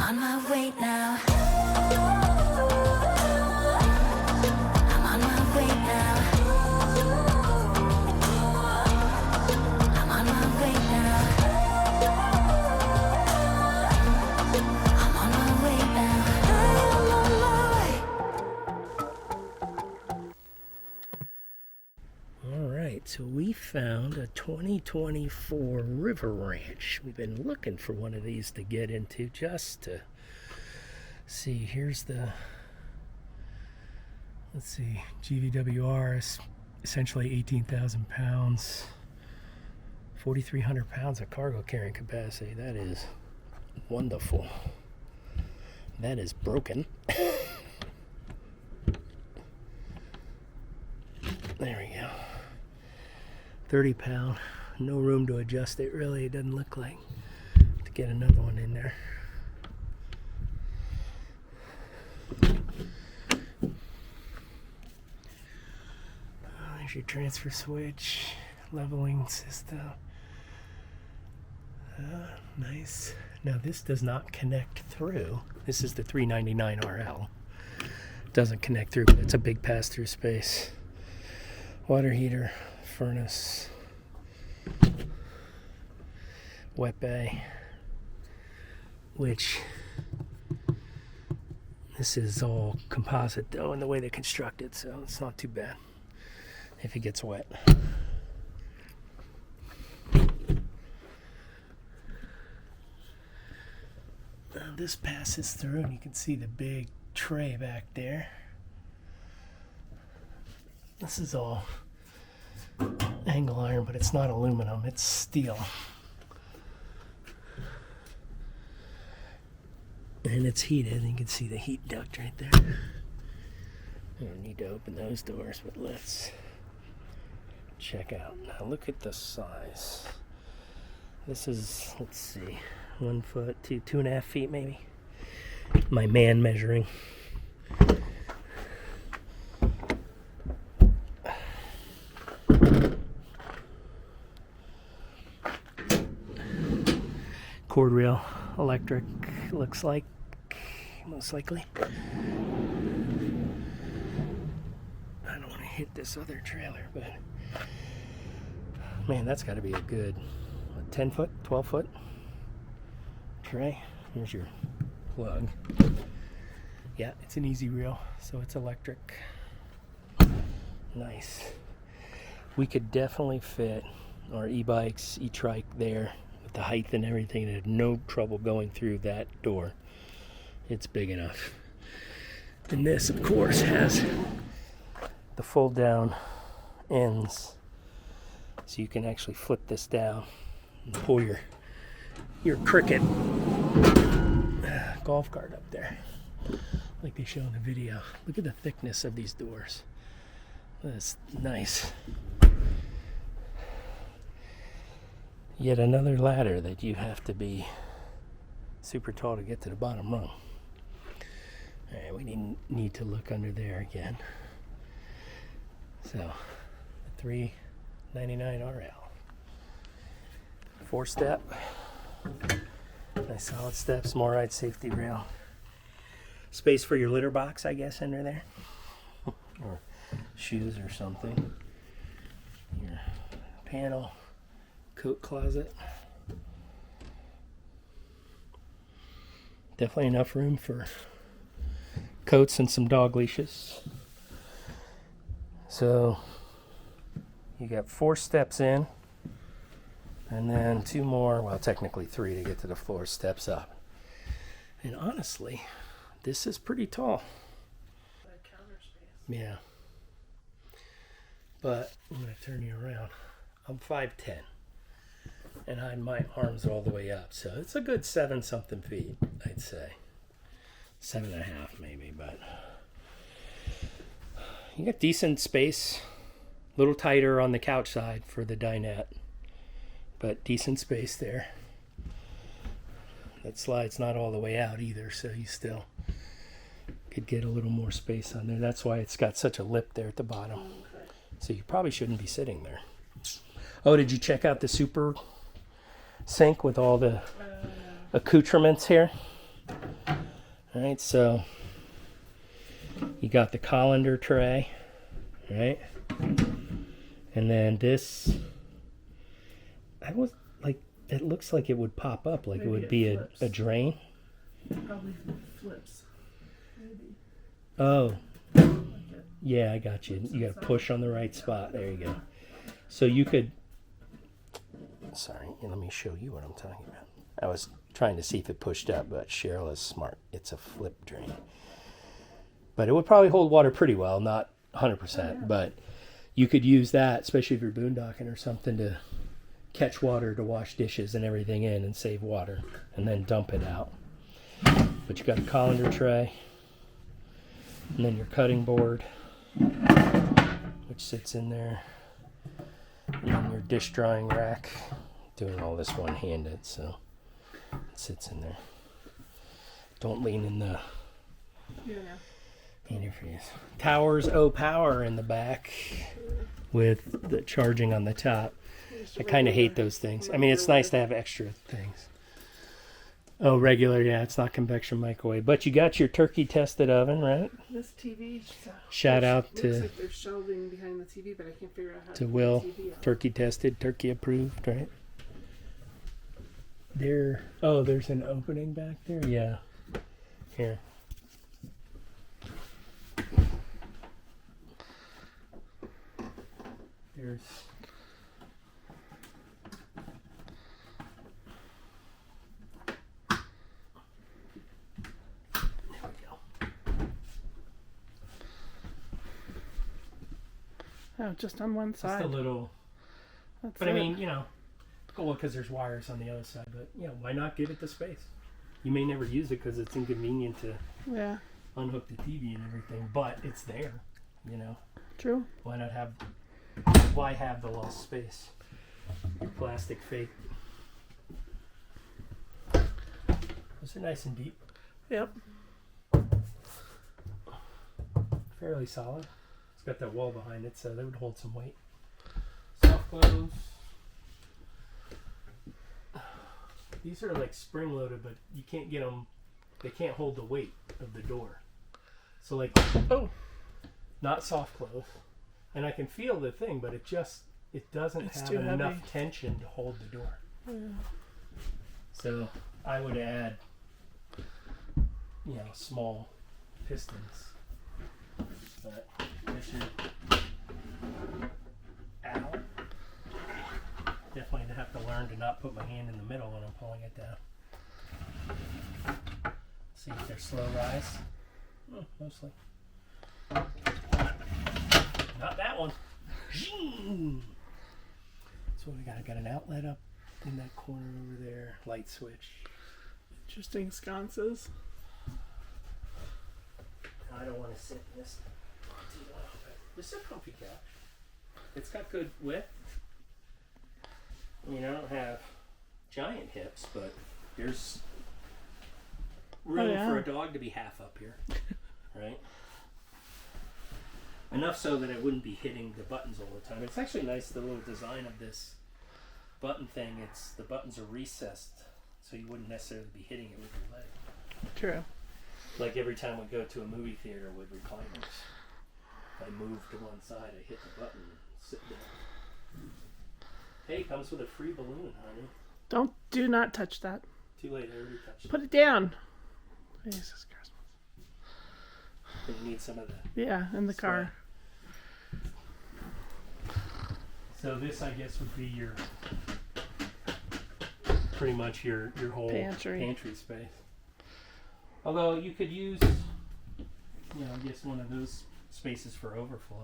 on my way now. I'm on my way now. I'm on my way now. I'm on my way now. I'm on my way. All right, so we found a 2024 River Ranch. We've been looking for one of these to get into just to see. Here's the, let's see, GVWR is essentially 18,000 pounds, 4,300 pounds of cargo carrying capacity. That is wonderful. That is broken. There we go. 30 pound, no room to adjust it really, it doesn't look like, to get another one in there. There's your transfer switch, leveling system. Nice. Now this does not connect through. This is the 399 RL. Doesn't connect through, but it's a big pass-through space. Water heater, furnace, wet bay, which this is all composite though in the way they construct it, so it's not too bad if it gets wet. Now this passes through and you can see the big tray back there. This is all angle iron, but it's not aluminum, it's steel. And it's heated, and you can see the heat duct right there. I don't need to open those doors, but let's check out. Now look at the size. This is, let's see, 1 foot, 2.5 feet maybe. My man measuring. Cord rail, electric, looks like, most likely. I don't want to hit this other trailer, but man, that's got to be a good 10 foot, 12 foot tray. Here's your plug. Yeah, it's an easy reel, so it's electric. Nice. We could definitely fit our e-bikes, e-trike there. The height and everything, and had no trouble going through that door. It's big enough. And this, of course, has the fold down ends, so you can actually flip this down and pull your cricket golf cart up there, like they show in the video. Look at the thickness of these doors. That's nice. Yet another ladder that you have to be super tall to get to the bottom rung. Alright, we need to look under there again. So, 399 RL. 4-step. Nice solid steps, more ride safety rail. Space for your litter box, I guess, under there. Or shoes or something. Your panel. Coat closet. Definitely enough room for coats and some dog leashes. So you got 4 steps in, and then 2 more, well, technically 3 to get to the 4 steps up. And honestly, this is pretty tall. Yeah. But I'm going to turn you around. I'm 5'10", and my arms all the way up, so it's a good 7-something feet, I'd say. 7.5 maybe, but you got decent space. A little tighter on the couch side for the dinette, but decent space there. That slide's not all the way out either, so you still could get a little more space on there. That's why it's got such a lip there at the bottom. So you probably shouldn't be sitting there. Oh, did you check out the super sink with all the accoutrements here? All right, so you got the colander tray, right? And then this, I was like, it looks like it would pop up, like Maybe it would it be flips. a drain. Probably flips. Maybe. Oh, Like it. yeah, I got you. You got to push on the right spot. There you go. So you could, sorry, let me show you what I'm talking about. I was trying to see if it pushed up, but Cheryl is smart. It's a flip drain. But it would probably hold water pretty well, not 100%, but you could use that, especially if you're boondocking or something, to catch water to wash dishes and everything in and save water and then dump it out. But you got a colander tray and then your cutting board, which sits in there, and then your dish drying rack. Doing all this one-handed, so it sits in there. Don't lean in the Yeah. interface. Towers O power in the back with the charging on the top. I kind of hate those things. I mean, it's nice to have extra things. Oh, regular, yeah, it's not convection microwave. But you got your turkey tested oven, right? This TV. Shout out looks to like there's shelving behind the TV, but I can't figure out how to put Will. the TV on. Turkey tested, turkey approved, right? There. Oh, there's an opening back there. Yeah. Here. There's. There we go. Oh, just on one Just side. a little. That's But I it. mean, you know, well, because there's wires on the other side. But you know, why not give it the space? You may never use it because it's inconvenient to Yeah. unhook the TV and everything, but it's there. You know, True. why not have? Why have the lost space? Your plastic fake. Those are nice and deep. Yep. Fairly solid. It's got that wall behind it, so they would hold some weight. Soft close. These are like spring loaded, but you can't get them. They can't hold the weight of the door. So like, oh, not soft close. And I can feel the thing, but it doesn't It's have too enough heavy. tension to hold the door. Yeah. So I would add, you know, small pistons. But there's your ow. Definitely have to learn to not put my hand in the middle when I'm pulling it down. See if they're slow rise. Mostly. Not that one. So what we got? I got an outlet up in that corner over there. Light switch. Interesting sconces. I don't want to sit in this too long, but this is a comfy couch. It's got good width. I mean, I don't have giant hips, but there's room for a dog to be half up here, right? Enough so that I wouldn't be hitting the buttons all the time. It's actually nice, the little design of this button thing. The buttons are recessed, so you wouldn't necessarily be hitting it with your leg. True. Like every time we go to a movie theater with recliners, if I move to one side, I hit the button and sit down. Hey, it comes with a free balloon, honey. Do not touch that. Too late, I already touched it. Put it down. Jesus Christ. You need some of that. Yeah, in the car. So this, I guess, would be your pretty much your whole Pantry. space. Although you could use, you know, I guess one of those spaces for overflow.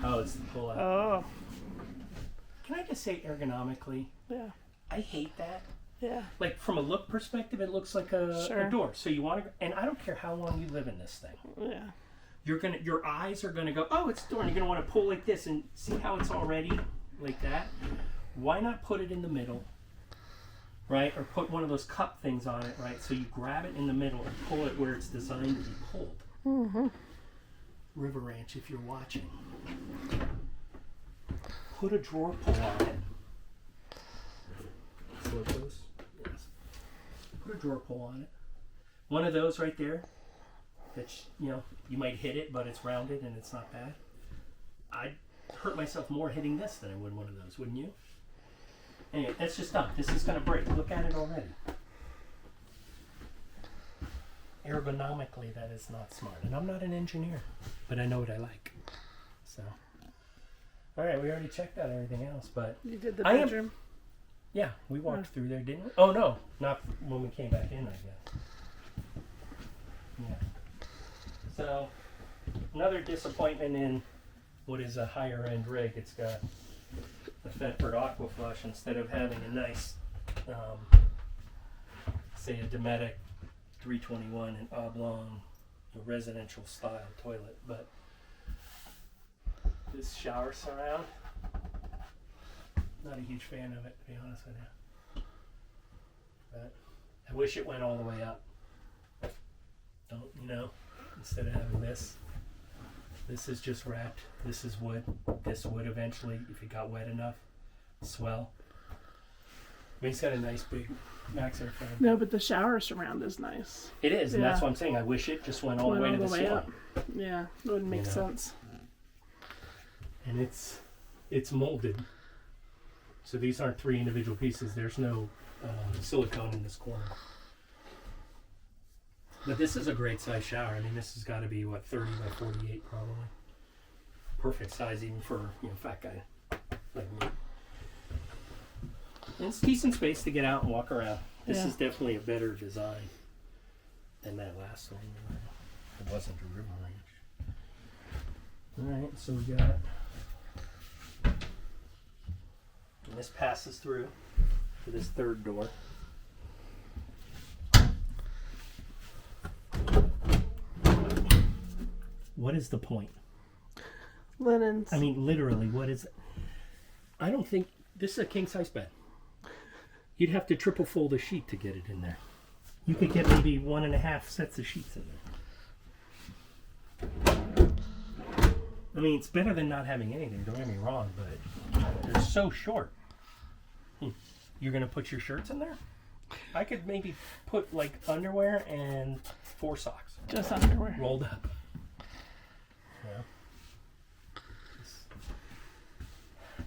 Oh, it's the pullout. Oh. Can I just say ergonomically, Yeah. I hate that. Yeah. Like from a look perspective, it looks like a door. So you want to, and I don't care how long you live in this thing. Yeah. Your eyes are gonna go, oh, it's a door, and you're gonna want to pull like this, and see how it's already like that. Why not put it in the middle, right? Or put one of those cup things on it, right? So you grab it in the middle and pull it where it's designed to be pulled. Mm-hmm. River Ranch, if you're watching, put a drawer pull on it. Slow close. Yes. Put a drawer pull on it. One of those right there, that's, you know, you might hit it, but it's rounded and it's not bad. I'd hurt myself more hitting this than I would one of those, wouldn't you? Anyway, that's just dumb. This is going to break. Look at it already. Ergonomically, that is not smart. And I'm not an engineer, but I know what I like. So, all right, we already checked out everything else, but You did the I am- bedroom. yeah, we walked through there, didn't we? Oh, no, not when we came back in, I guess. Yeah. So, another disappointment in what is a higher end rig. It's got a Thetford Aquaflush instead of having a nice, say a Dometic 321 and oblong, residential style toilet. But this shower surround, not a huge fan of it, to be honest with you. But I wish it went all the way up. Don't, you know, instead of having this. This is just wrapped. This is wood. This would eventually, if it got wet enough, swell. I mean, it's got a nice big max air fan. No, but the shower surround is nice. It is, and Yeah. that's what I'm saying. I wish it just went all the way to the ceiling. up. Yeah, it would make You know. sense. And it's molded. So these aren't 3 individual pieces. There's no silicone in this corner. But this is a great size shower. I mean, this has got to be, what, 30 by 48 probably. Perfect size even for, you know, fat guy like me. And it's decent space to get out and walk around. This Yeah. is definitely a better design than that last one. It wasn't a river range. Alright, so we got... And this passes through to this third door. What is the point? Linens. I mean, literally, what is it? I don't think this is a king size bed. You'd have to triple fold a sheet to get it in there. You could get maybe 1.5 sets of sheets in there. I mean, it's better than not having anything, don't get me wrong, but they're so short. You're going to put your shirts in there? I could maybe put like underwear and 4 socks Just underwear. rolled up. Yeah.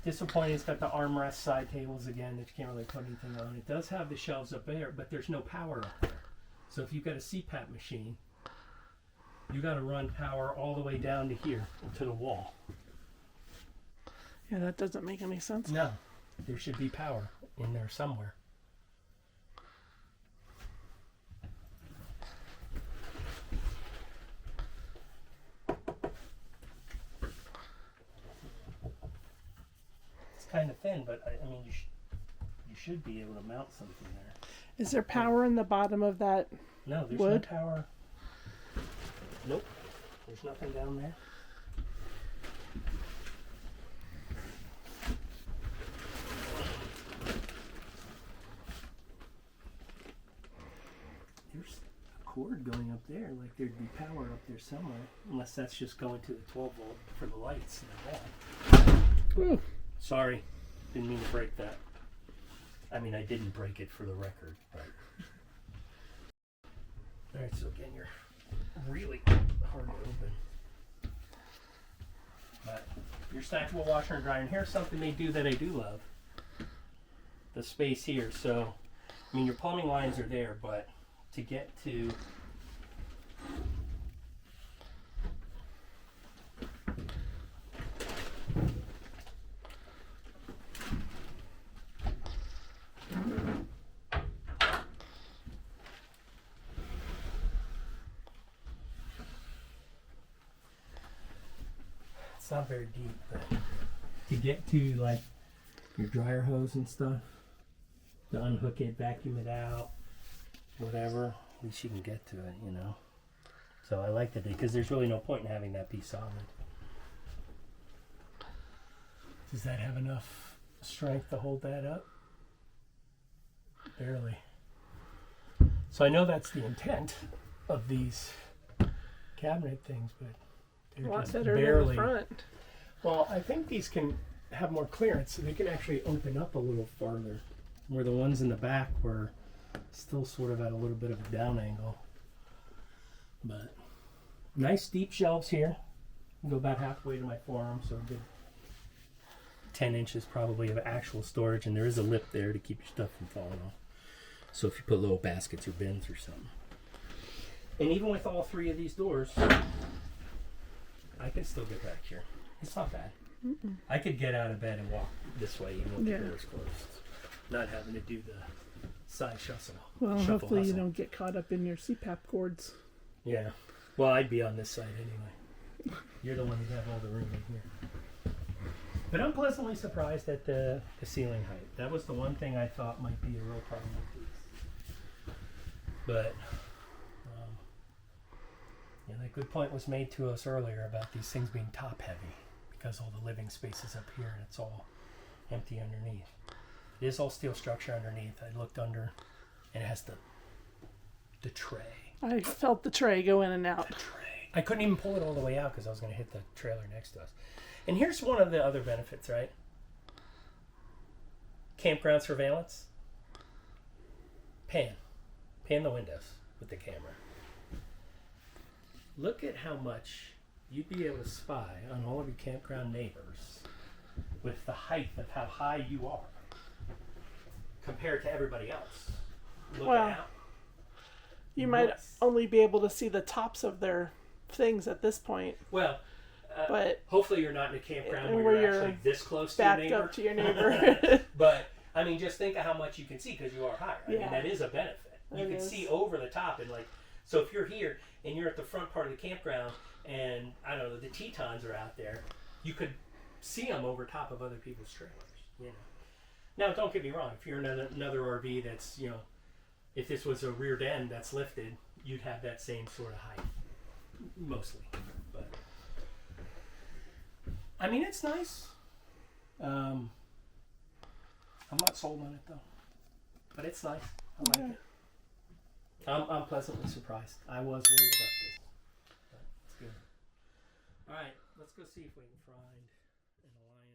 Disappointing, it's got the armrest side tables again that you can't really put anything on. It does have the shelves up there, but there's no power up there. So if you've got a CPAP machine, you got to run power all the way down to here, to the wall. Yeah, that doesn't make any sense. No, there should be power in there somewhere. It's kind of thin, but I mean, you should be able to mount something there. Is there power in the bottom of that? No, there's Wood? no power. Nope, there's nothing down there. There's a cord going up there, like there'd be power up there somewhere, unless that's just going to the 12 volt for the lights in the wall. Ooh. Sorry, didn't mean to break that. I mean, I didn't break it for the record, but. Alright, so again, you're really hard to open. But your stackable washer and dryer, and here's something they do that I do love. The space here, so, I mean, your plumbing lines are there, but to get to it's not very deep, but to get to like your dryer hose and stuff, to unhook it, vacuum it out, whatever, at least you can get to it, you know. So I like that because there's really no point in having that be solid. Does that have enough strength to hold that up? Barely. So I know that's the intent of these cabinet things, but A they're lot just better than barely. the front. Well, I think these can have more clearance, so they can actually open up a little farther, where the ones in the back were still sort of at a little bit of a down angle. But nice deep shelves here. Go about halfway to my forearm, so a good 10 inches probably of actual storage, and there is a lip there to keep your stuff from falling off. So if you put little baskets or bins or something. And even with all three of these doors, I can still get back here. It's not bad. I could get out of bed and walk this way even with the doors closed. Not having to do the side shuffle. Well, shuffle hopefully you hustle. don't get caught up in your CPAP cords. Yeah. Well, I'd be on this side anyway. You're the one who have all the room in here. But I'm pleasantly surprised at the ceiling height. That was the one thing I thought might be a real problem with these. But yeah, that good point was made to us earlier about these things being top heavy because all the living space is up here and it's all empty underneath. It is all steel structure underneath. I looked under and it has the tray. I felt the tray go in and out. The tray. I couldn't even pull it all the way out because I was going to hit the trailer next to us. And here's one of the other benefits, right? Campground surveillance. Pan the windows with the camera. Look at how much you'd be able to spy on all of your campground neighbors with the height of how high you are compared to everybody else. Look Well, out. You might Yes. only be able to see the tops of their things at this point, Well, but hopefully you're not in a campground and where where you're you're actually this close to your backed neighbor. up to your neighbor. But I mean, just think of how much you can see because you are higher. I mean, Yeah. that is a benefit. You It can is. see over the top and like. So if you're here and you're at the front part of the campground and I don't know the Tetons are out there, you could see them over top of other people's trailers. You know. Now don't get me wrong. If you're in another RV that's if this was a rear end that's lifted, you'd have that same sort of height, mostly. But I mean, it's nice. I'm not sold on it though, but it's nice. I like it. I'm pleasantly surprised. I was worried about this, but it's good. All right, let's go see if we can find an alignment.